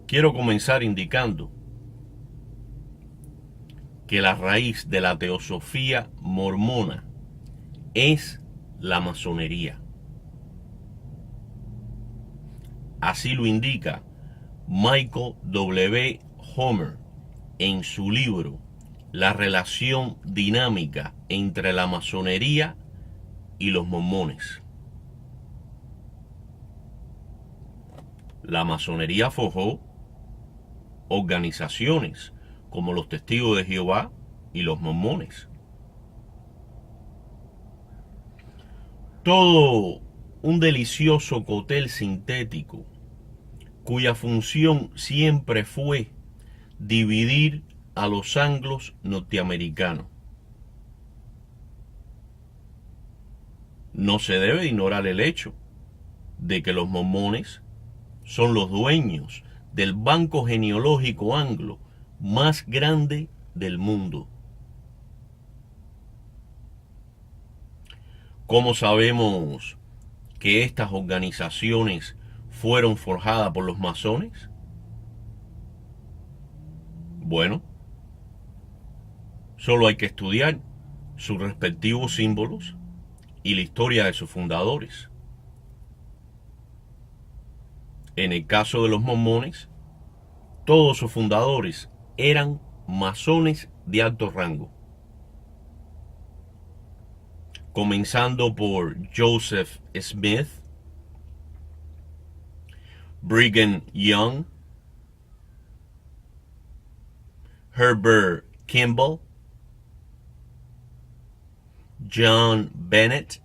Quiero comenzar indicando que la raíz de la teosofía mormona es la masonería. Así lo indica Michael W. Homer en su libro La relación dinámica entre la masonería y los mormones. La masonería forjó organizaciones como los Testigos de Jehová y los mormones. Todo un delicioso cóctel sintético cuya función siempre fue dividir a los anglos norteamericanos. No se debe ignorar el hecho de que los mormones son los dueños del banco genealógico anglo más grande del mundo. ¿Cómo sabemos que estas organizaciones fueron forjadas por los masones? Bueno, solo hay que estudiar sus respectivos símbolos y la historia de sus fundadores. En el caso de los mormones, todos sus fundadores eran masones de alto rango, comenzando por Joseph Smith, Brigham Young, Herbert Kimball, John Bennett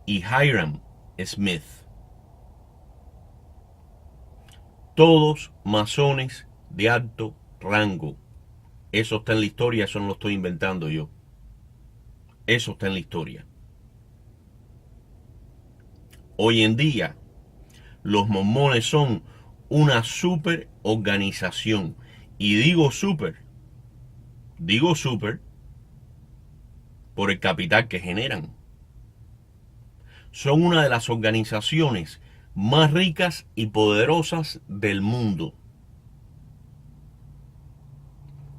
y Hiram Smith. Todos masones de alto rango. Eso está en la historia, eso no lo estoy inventando yo. Eso está en la historia. Hoy en día, los mormones son una super organización. Y digo super por el capital que generan. Son una de las organizaciones más ricas y poderosas del mundo.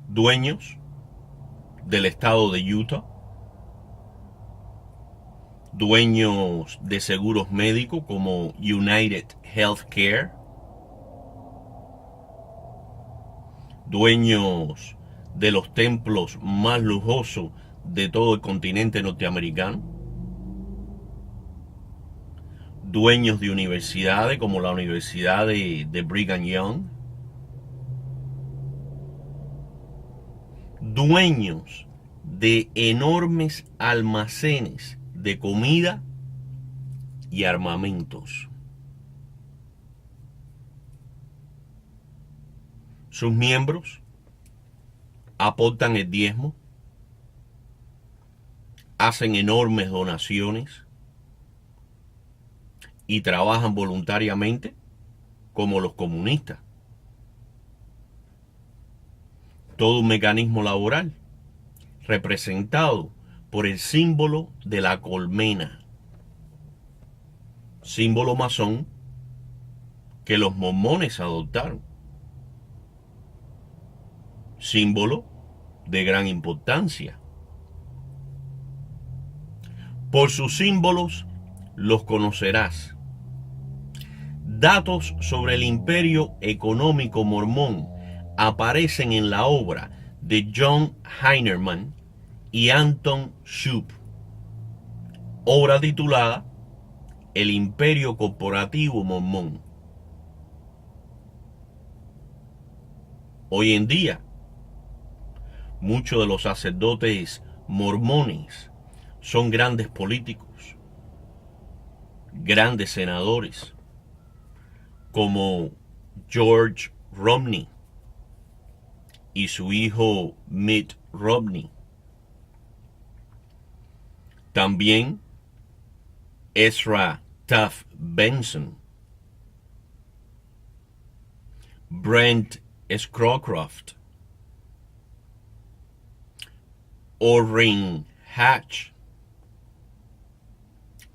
Dueños del estado de Utah, dueños de seguros médicos como United Healthcare, dueños de los templos más lujosos de todo el continente norteamericano, dueños de universidades como la Universidad de Brigham Young, dueños de enormes almacenes de comida y armamentos. Sus miembros aportan el diezmo, hacen enormes donaciones y trabajan voluntariamente como los comunistas. Todo un mecanismo laboral representado por el símbolo de la colmena, símbolo masón que los mormones adoptaron, símbolo de gran importancia. Por sus símbolos los conocerás. Datos sobre el imperio económico mormón aparecen en la obra de John Heinerman y Anton Shoup, obra titulada El Imperio Corporativo Mormón. Hoy en día, muchos de los sacerdotes mormones son grandes políticos, grandes senadores, como George Romney y su hijo Mitt Romney. También Ezra Taft Benson, Brent Scowcroft, Orrin Hatch,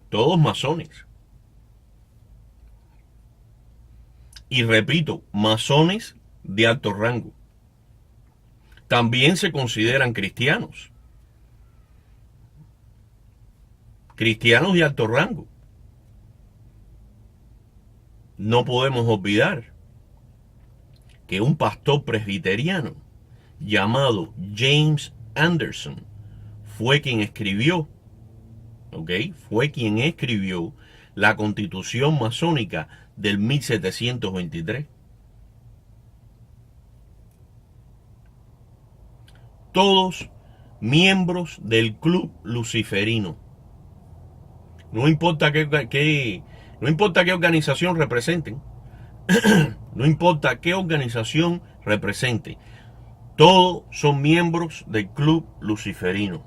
todos masones. Y repito, masones de alto rango. También se consideran cristianos. Cristianos de alto rango. No podemos olvidar que un pastor presbiteriano llamado James Anderson fue quien escribió, fue quien escribió la Constitución masónica del 1723. Todos miembros del club luciferino. No importa no importa qué organización representen. No importa qué organización represente. Todos son miembros del club luciferino.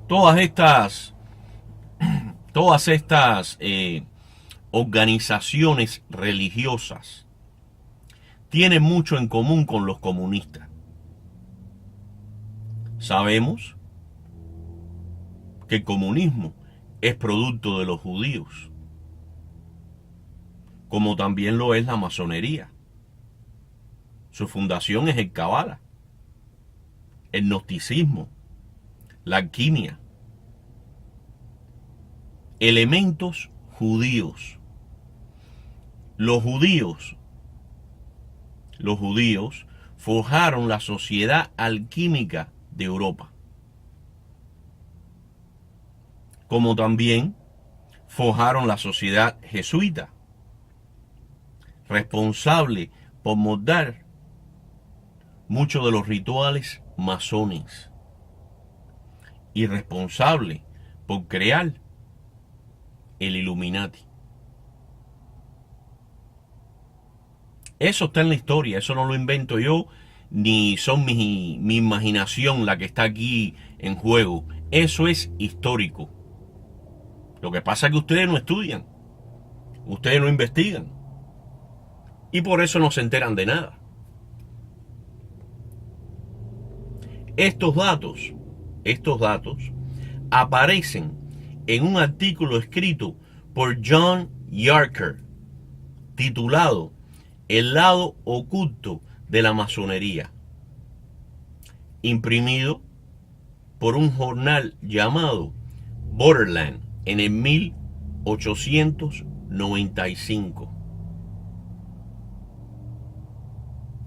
Todas estas organizaciones religiosas tienen mucho en común con los comunistas. Sabemos que el comunismo es producto de los judíos, como también lo es la masonería. Su fundación es el Kabbalah, el gnosticismo, la alquimia. Elementos judíos. Los judíos forjaron la sociedad alquímica de Europa, como también forjaron la sociedad jesuita, responsable por moldar muchos de los rituales masones y responsable por crear el Illuminati. Eso está en la historia, eso no lo invento yo, ni son mi imaginación la que está aquí en juego. Eso es histórico. Lo que pasa es que ustedes no estudian, ustedes no investigan, y por eso no se enteran de nada. Estos datos aparecen en un artículo escrito por John Yarker, titulado El lado oculto de la masonería, imprimido por un jornal llamado Borderland en el 1895.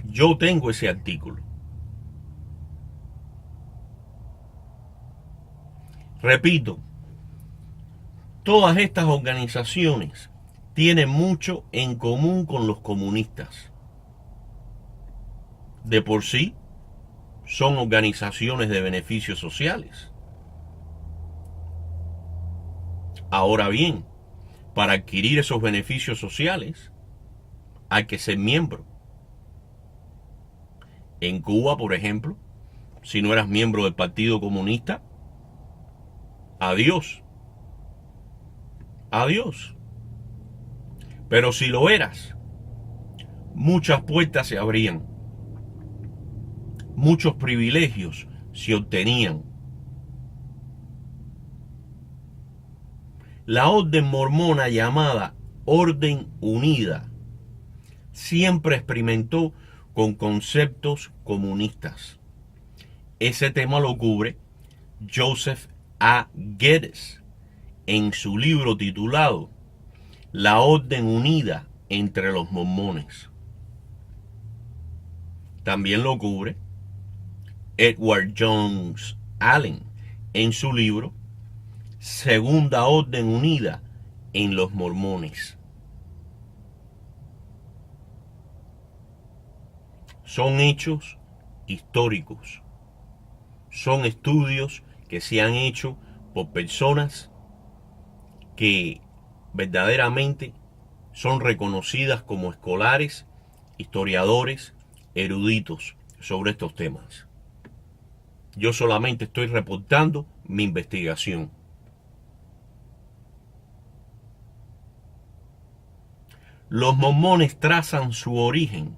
Yo tengo ese artículo. Repito, todas estas organizaciones tienen mucho en común con los comunistas. De por sí, son organizaciones de beneficios sociales. Ahora bien, para adquirir esos beneficios sociales, hay que ser miembro. En Cuba, por ejemplo, si no eras miembro del Partido Comunista, adiós. Adiós. Pero si lo eras, muchas puertas se abrían, muchos privilegios se obtenían. La orden mormona llamada Orden Unida siempre experimentó con conceptos comunistas. Ese tema lo cubre Joseph A. Geddes en su libro titulado La Orden Unida entre los Mormones. También lo cubre Edward Jones Allen en su libro Segunda Orden Unida en los Mormones. Son hechos históricos. Son estudios que se han hecho por personas que verdaderamente son reconocidas como escolares, historiadores, eruditos sobre estos temas. Yo solamente estoy reportando mi investigación. Los mormones trazan su origen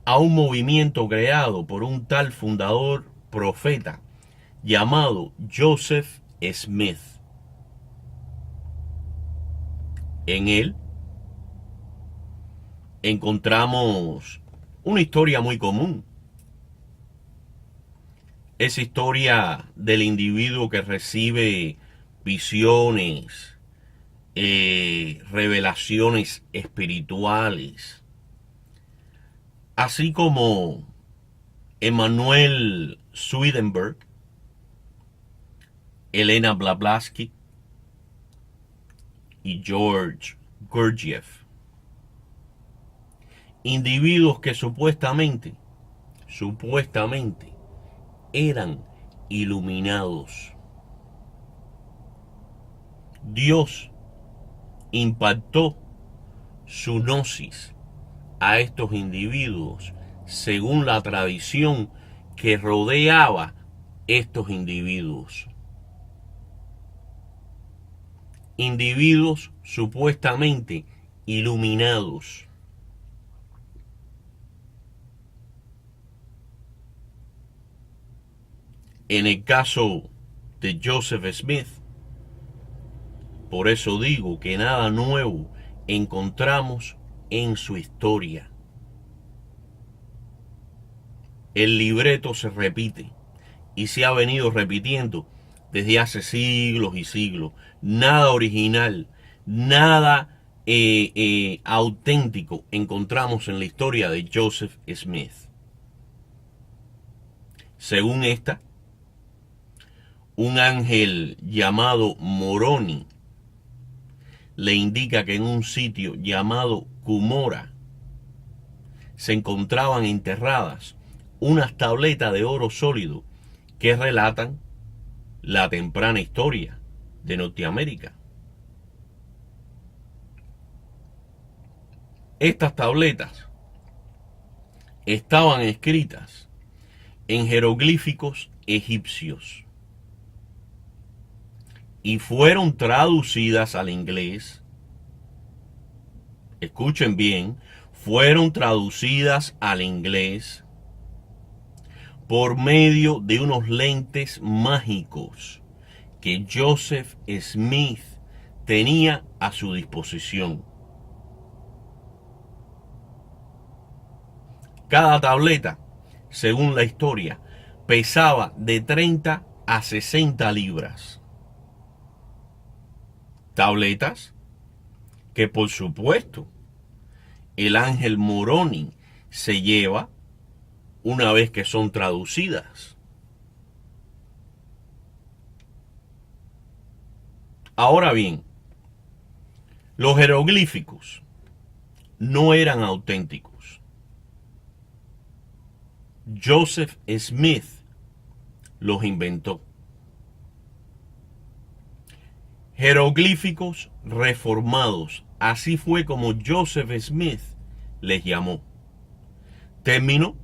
a un movimiento creado por un tal fundador profeta llamado Joseph Smith. En él encontramos una historia muy común. Esa historia del individuo que recibe visiones, revelaciones espirituales, así como Emanuel Swedenborg, Elena Blavatsky y George Gurdjieff. Individuos que supuestamente eran iluminados. Dios impactó su gnosis a estos individuos según la tradición que rodeaba estos individuos. Individuos supuestamente iluminados. En el caso de Joseph Smith, por eso digo que nada nuevo encontramos en su historia. El libreto se repite y se ha venido repitiendo desde hace siglos y siglos. Nada original, nada auténtico encontramos en la historia de Joseph Smith. Según esta, un ángel llamado Moroni le indica que en un sitio llamado Cumorah se encontraban enterradas unas tabletas de oro sólido que relatan la temprana historia de Norteamérica. Estas tabletas estaban escritas en jeroglíficos egipcios y fueron traducidas al inglés. Escuchen bien, fueron traducidas al inglés por medio de unos lentes mágicos que Joseph Smith tenía a su disposición. Cada tableta, según la historia, pesaba de 30 a 60 libras. Tabletas que, por supuesto, el ángel Moroni se lleva una vez que son traducidas. Ahora bien, los jeroglíficos no eran auténticos. Joseph Smith los inventó. Jeroglíficos reformados, así fue como Joseph Smith les llamó. Término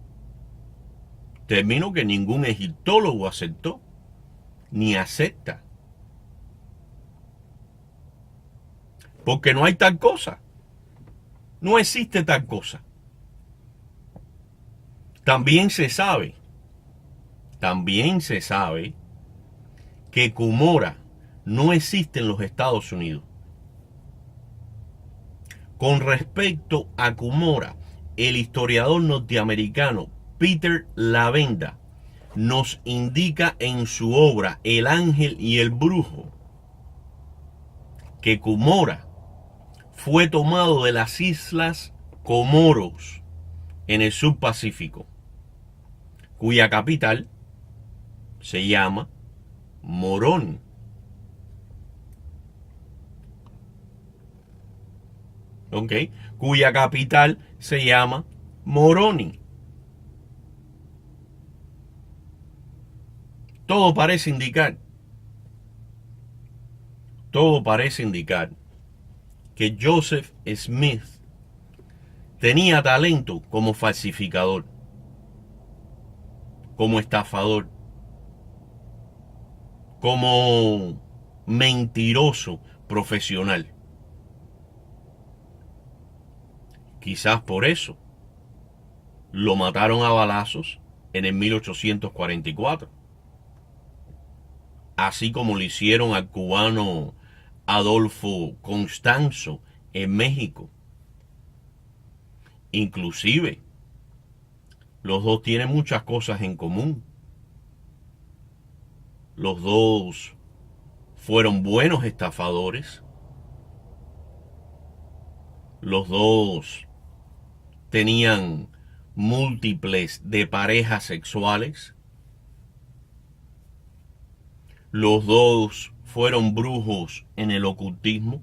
que ningún egiptólogo aceptó, ni acepta. Porque no hay tal cosa. No existe tal cosa. También se sabe que Cumorah no existe en los Estados Unidos. Con respecto a Cumorah, el historiador norteamericano Peter Lavenda nos indica en su obra El Ángel y el Brujo que Cumorah fue tomado de las islas Comoros en el subpacífico, cuya capital se llama Moroni. Cuya capital se llama Moroni. Todo parece indicar que Joseph Smith tenía talento como falsificador, como estafador, como mentiroso profesional. Quizás por eso lo mataron a balazos en el 1844. Así como le hicieron al cubano Adolfo Constanzo en México. Inclusive, los dos tienen muchas cosas en común. Los dos fueron buenos estafadores. Los dos tenían múltiples de parejas sexuales. Los dos fueron brujos en el ocultismo.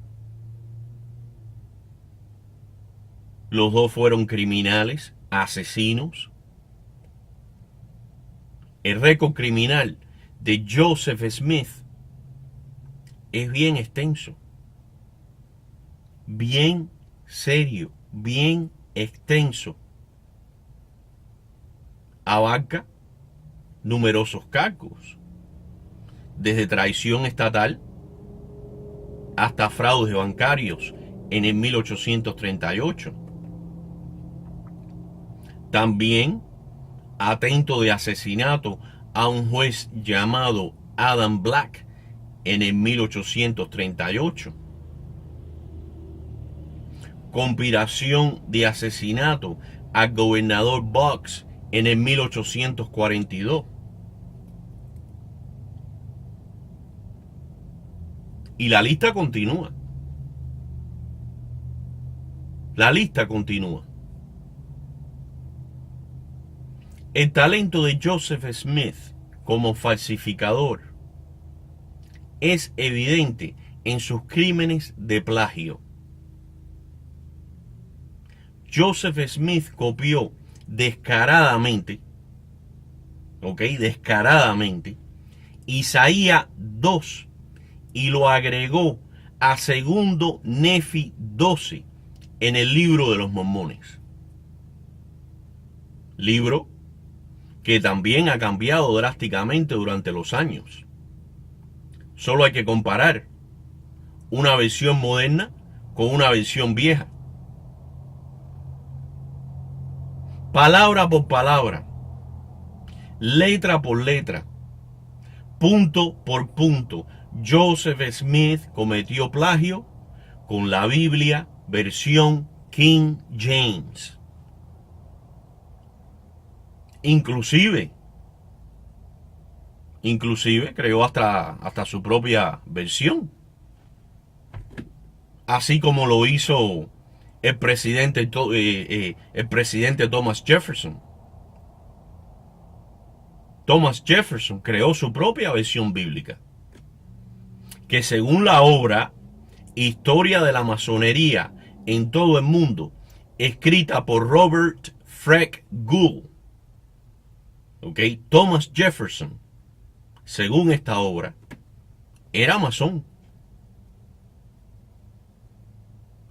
Los dos fueron criminales, asesinos. El récord criminal de Joseph Smith es bien extenso, bien serio, bien extenso. Abarca numerosos cargos, desde traición estatal hasta fraudes bancarios en el 1838. También atento de asesinato a un juez llamado Adam Black en el 1838. Conspiración de asesinato al gobernador Boggs en el 1842. Y la lista continúa. La lista continúa. El talento de Joseph Smith como falsificador es evidente en sus crímenes de plagio. Joseph Smith copió descaradamente, descaradamente, Isaías 2 y lo agregó a segundo Nefi 12 en el libro de los Mormones. Libro que también ha cambiado drásticamente durante los años. Solo hay que comparar una versión moderna con una versión vieja. Palabra por palabra, letra por letra, punto por punto, Joseph Smith cometió plagio con la Biblia versión King James. Inclusive creó hasta su propia versión. Así como lo hizo el presidente Thomas Jefferson. Thomas Jefferson creó su propia versión bíblica, que según la obra Historia de la Masonería en todo el mundo, escrita por Robert Freck Gould, Thomas Jefferson, según esta obra, era masón.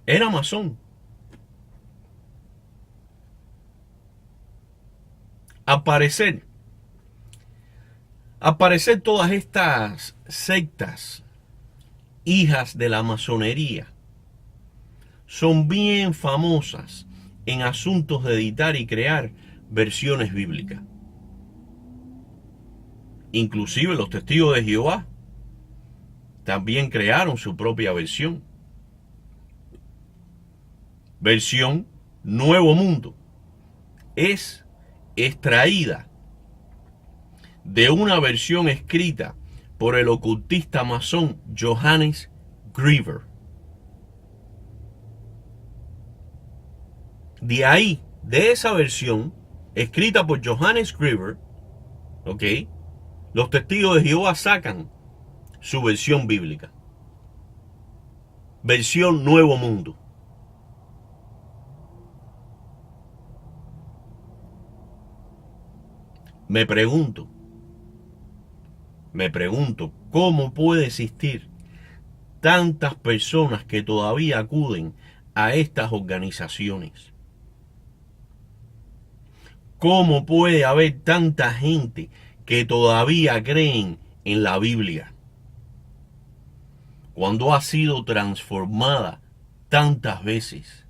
Era masón. Al parecer todas estas sectas, hijas de la masonería, son bien famosas en asuntos de editar y crear versiones bíblicas. Inclusive los testigos de Jehová también crearon su propia versión. Versión Nuevo Mundo. Es extraída de una versión escrita por el ocultista masón Johannes Griever. De ahí, de esa versión escrita por Johannes Griever, los testigos de Jehová sacan su versión bíblica. Versión Nuevo Mundo. Me pregunto, ¿cómo puede existir tantas personas que todavía acuden a estas organizaciones? ¿Cómo puede haber tanta gente que todavía creen en la Biblia cuando ha sido transformada tantas veces?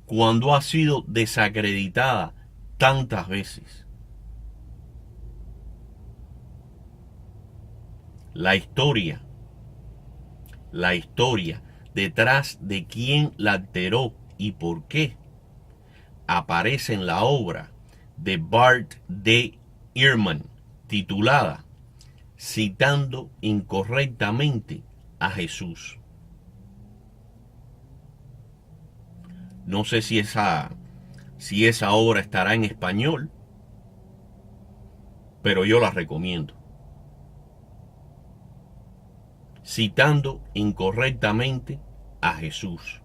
Cuando ha sido desacreditada tantas veces. La historia detrás de quién la alteró y por qué, aparece en la obra de Bart D. Ehrman, titulada Citando incorrectamente a Jesús. No sé si esa obra estará en español, pero yo la recomiendo. Citando incorrectamente a Jesús.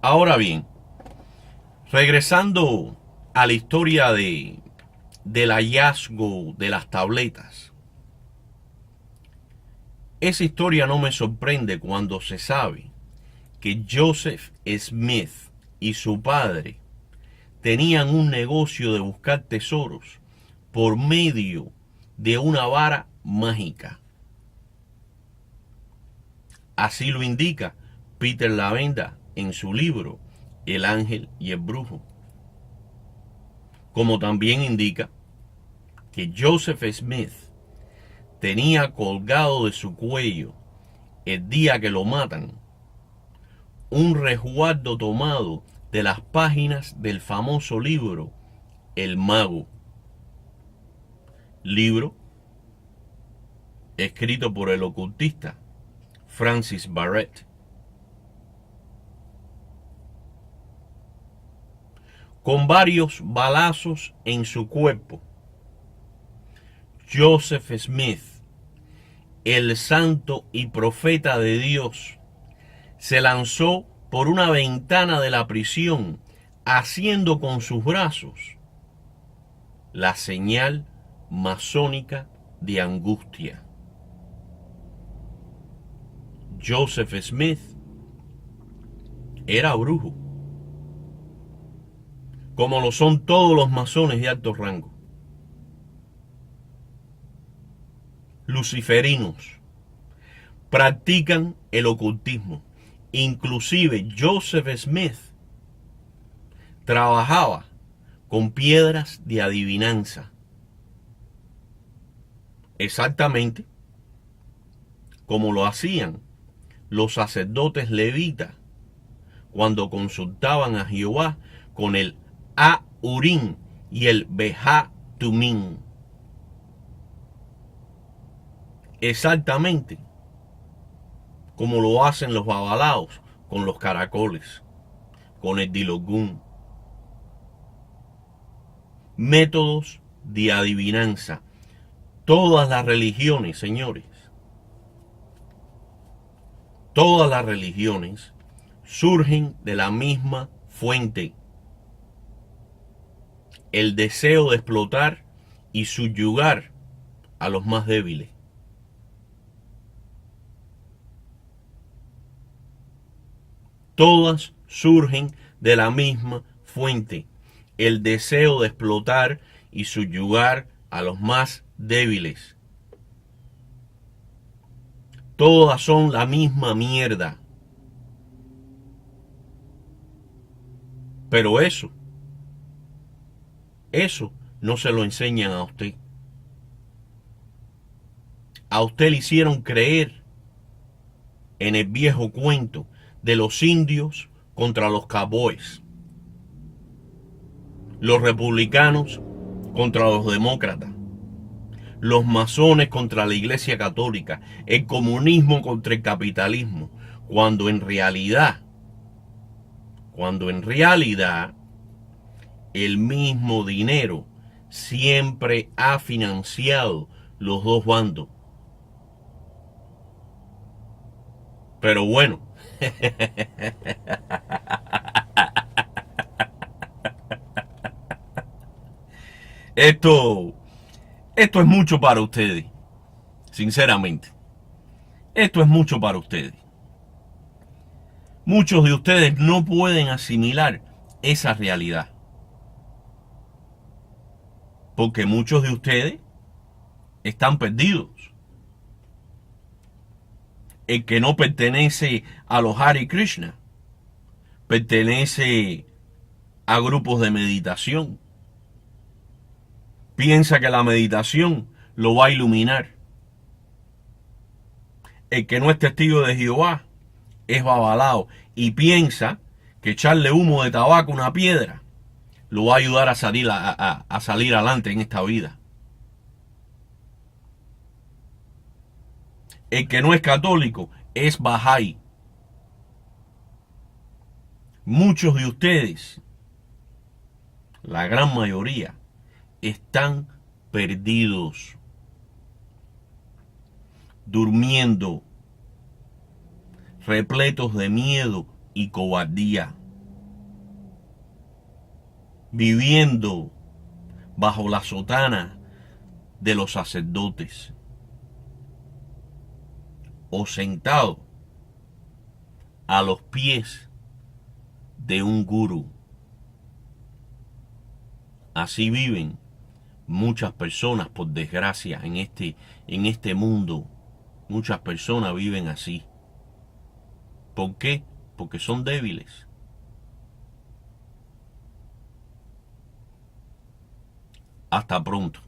Ahora bien, regresando a la historia del hallazgo de las tabletas. Esa historia no me sorprende cuando se sabe que Joseph Smith y su padre tenían un negocio de buscar tesoros por medio de una vara mágica. Así lo indica Peter Lavenda en su libro El ángel y el brujo. Como también indica que Joseph Smith tenía colgado de su cuello el día que lo matan un resguardo tomado de las páginas del famoso libro El Mago. Libro escrito por el ocultista Francis Barrett. Con varios balazos en su cuerpo, Joseph Smith, el santo y profeta de Dios, se lanzó por una ventana de la prisión, haciendo con sus brazos la señal masónica de angustia. Joseph Smith era brujo, como lo son todos los masones de alto rango. Luciferinos, practican el ocultismo. Inclusive Joseph Smith trabajaba con piedras de adivinanza, exactamente como lo hacían los sacerdotes levitas cuando consultaban a Jehová con el A-Urim y el Beha-Tumim. Exactamente como lo hacen los babalaos con los caracoles, con el dilogún. Métodos de adivinanza. Todas las religiones, señores, todas las religiones surgen de la misma fuente: el deseo de explotar y subyugar a los más débiles. Todas surgen de la misma fuente: el deseo de explotar y subyugar a los más débiles. Todas son la misma mierda. Pero eso no se lo enseñan a usted. A usted le hicieron creer en el viejo cuento de los indios contra los cowboys, los republicanos contra los demócratas, los masones contra la Iglesia Católica, el comunismo contra el capitalismo, cuando en realidad el mismo dinero siempre ha financiado los dos bandos. Pero bueno, esto es mucho para ustedes, sinceramente. Esto es mucho para ustedes. Muchos de ustedes no pueden asimilar esa realidad, porque muchos de ustedes están perdidos. El que no pertenece a los Hare Krishna pertenece a grupos de meditación. Piensa que la meditación lo va a iluminar. El que no es testigo de Jehová es babalao y piensa que echarle humo de tabaco a una piedra lo va a ayudar a salir, a salir adelante en esta vida. El que no es católico es Bahá'í. Muchos de ustedes, la gran mayoría, están perdidos, durmiendo, repletos de miedo y cobardía, viviendo bajo la sotana de los sacerdotes o sentados a los pies de un gurú. Así viven muchas personas, por desgracia, en este mundo. Muchas personas viven así. ¿Por qué? Porque son débiles. Hasta pronto.